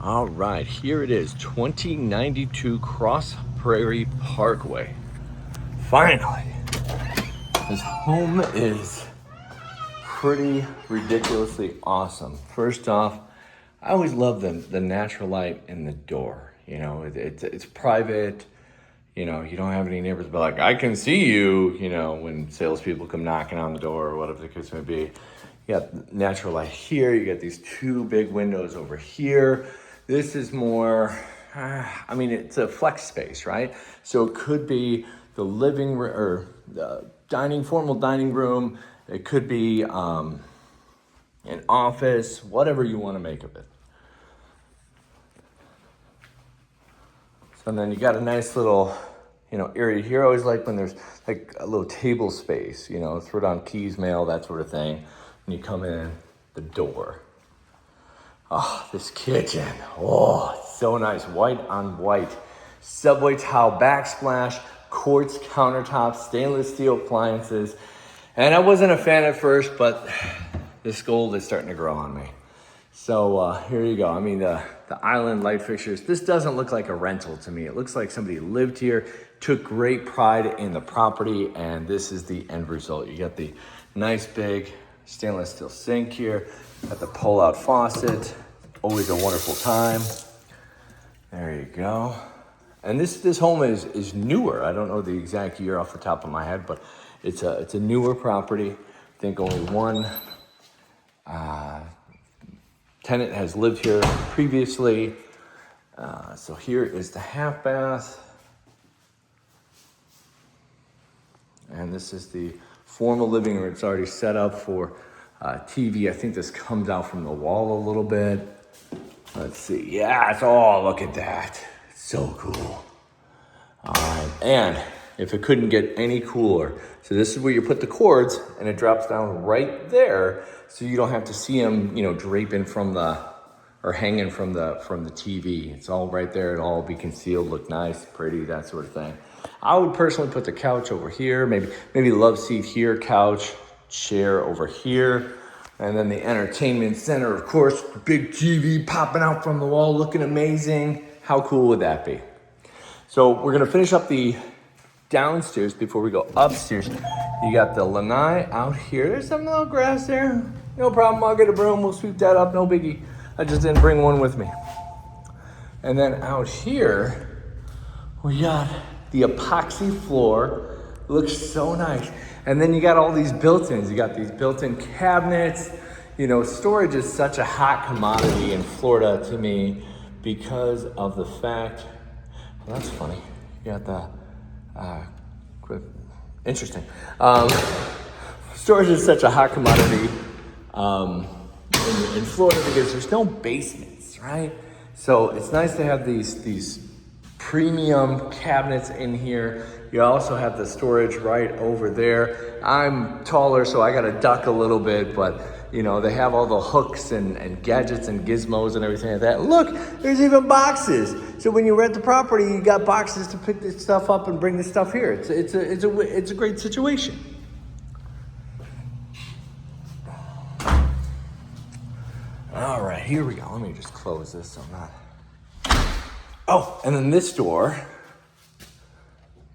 All right, here it is, 2092 Cross Prairie Parkway. Finally, this home is pretty ridiculously awesome. First off, I always love the natural light in the door. You know, it's private. You know, you don't have any neighbors be like, I can see you, you know, when salespeople come knocking on the door or whatever the case may be. You got natural light here. You got these two big windows over here. This is more, I mean, it's a flex space, right? So it could be the living room or the formal dining room. It could be an office, whatever you want to make of it. So then you got a nice little, you know, area here. I always like when there's like a little table space, you know, throw down keys, mail, that sort of thing. When you come in the door. Oh, this kitchen. Oh, it's so nice. White on white. Subway tile backsplash, quartz countertops, stainless steel appliances. And I wasn't a fan at first, but this gold is starting to grow on me. So here you go. I mean, the island light fixtures. This doesn't look like a rental to me. It looks like somebody lived here, took great pride in the property, and this is the end result. You got the nice big stainless steel sink here. Got the pull-out faucet. Always a wonderful time. There you go. And this home is newer. I don't know the exact year off the top of my head, but it's a newer property. I think only one tenant has lived here previously. So here is the half bath. And this is the formal living room. It's already set up for TV. I think this comes out from the wall a little bit. Let's see. Yeah, look at that. It's so cool. All right, and if it couldn't get any cooler, so this is where you put the cords and it drops down right there, so you don't have to see them, you know, draping from or hanging from the TV. It's all right there. It'll all be concealed, look nice, pretty, that sort of thing. I would personally put the couch over here, maybe love seat here, couch, chair over here. And then the entertainment center, of course, big TV popping out from the wall, looking amazing. How cool would that be? So we're gonna finish up the downstairs before we go upstairs. You got the lanai out here. There's some little grass there. No problem, I'll get a broom, we'll sweep that up, no biggie. I just didn't bring one with me. And then out here, we got the epoxy floor. Looks so nice. And then you got all these built-ins. You got these built-in cabinets. You know, storage is such a hot commodity in Florida to me because of the fact, well, that's funny. You got the, interesting. Storage is such a hot commodity in Florida because there's no basements, right? So it's nice to have these premium cabinets in here. You also have the storage right over there. I'm taller, so I gotta duck a little bit, but you know, they have all the hooks and gadgets and gizmos and everything like that. Look, there's even boxes. So when you rent the property, you got boxes to pick this stuff up and bring this stuff here. It's a great situation. All right, here we go. Let me just close this so I'm not. Oh, and then this door,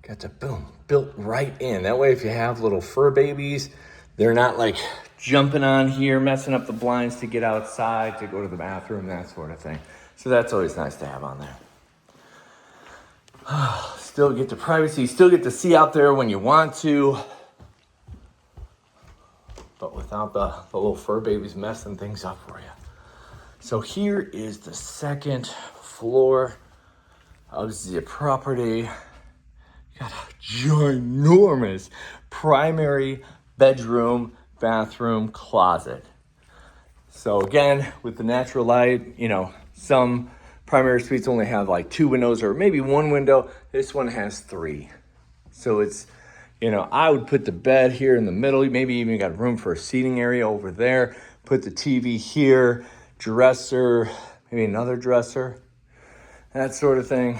got to boom, built right in. That way if you have little fur babies, they're not like jumping on here, messing up the blinds to get outside, to go to the bathroom, that sort of thing. So that's always nice to have on there. Still get the privacy, still get to see out there when you want to, but without the little fur babies messing things up for you. So here is the second floor of the property. You got a ginormous primary bedroom, bathroom, closet. So again, with the natural light, you know, some primary suites only have like 2 windows or maybe 1 window. This one has 3. So it's, you know, I would put the bed here in the middle. Maybe even got room for a seating area over there. Put the TV here, dresser, maybe another dresser, that sort of thing.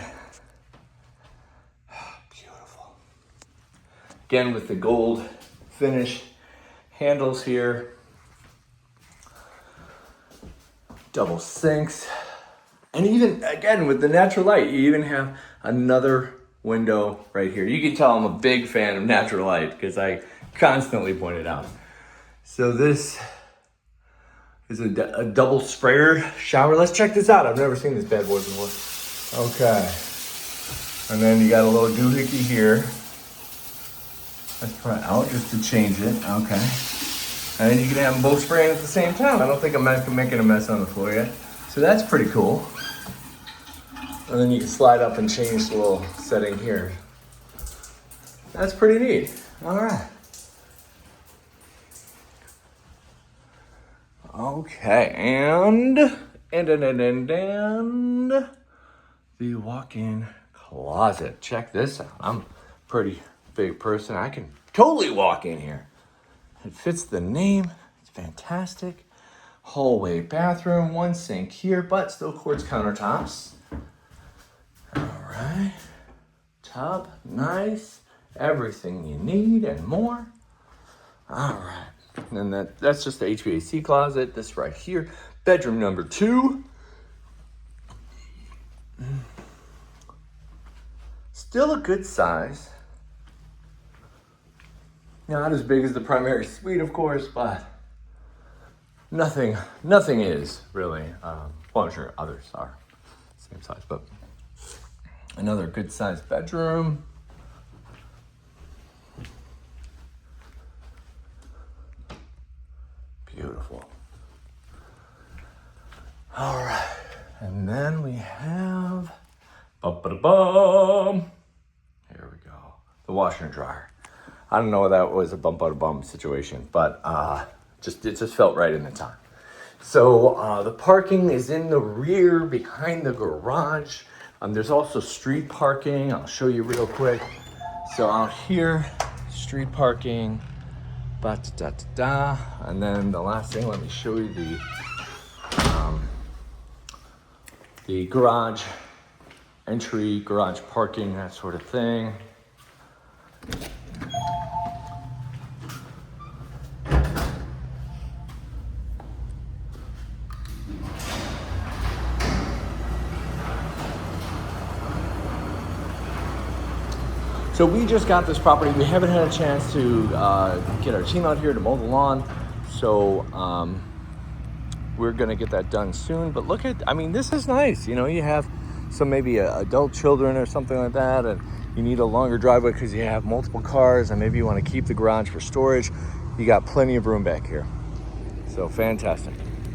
Beautiful. Again, with the gold finish handles here, double sinks, And even, again, with the natural light, you even have another window right here. You can tell I'm a big fan of natural light because I constantly point it out. So this is a double sprayer shower. Let's check this out. I've never seen this bad boy before. Okay. And then you got a little doohickey here. Let's try it out just to change it. Okay. And then you can have them both spraying at the same time. I don't think I'm making a mess on the floor yet. So that's pretty cool. And then you can slide up and change the little setting here. That's pretty neat. All right. Okay, and the walk-in closet. Check this out. I'm a pretty big person. I can totally walk in here. It fits the name. It's fantastic. Hallway bathroom, one sink here, but still quartz countertops. All right. Tub, nice. Everything you need and more. All right. And then that's just the HVAC closet. This right here, bedroom number 2. Still a good size. Not as big as the primary suite, of course, but nothing is really. Well, I'm sure others are same size, but another good sized bedroom. Beautiful. All right, and then we have, here we go, the washer and dryer. I don't know if that was a bum situation, but it just felt right in the time. So the parking is in the rear behind the garage. There's also street parking. I'll show you real quick. So out here, street parking. And then the last thing, let me show you the garage entry, garage parking, that sort of thing. So we just got this property. We haven't had a chance to get our team out here to mow the lawn. So we're gonna get that done soon. But look at, I mean, this is nice. You know, you have some maybe adult children or something like that, and you need a longer driveway because you have multiple cars, and maybe you wanna keep the garage for storage. You got plenty of room back here. So fantastic.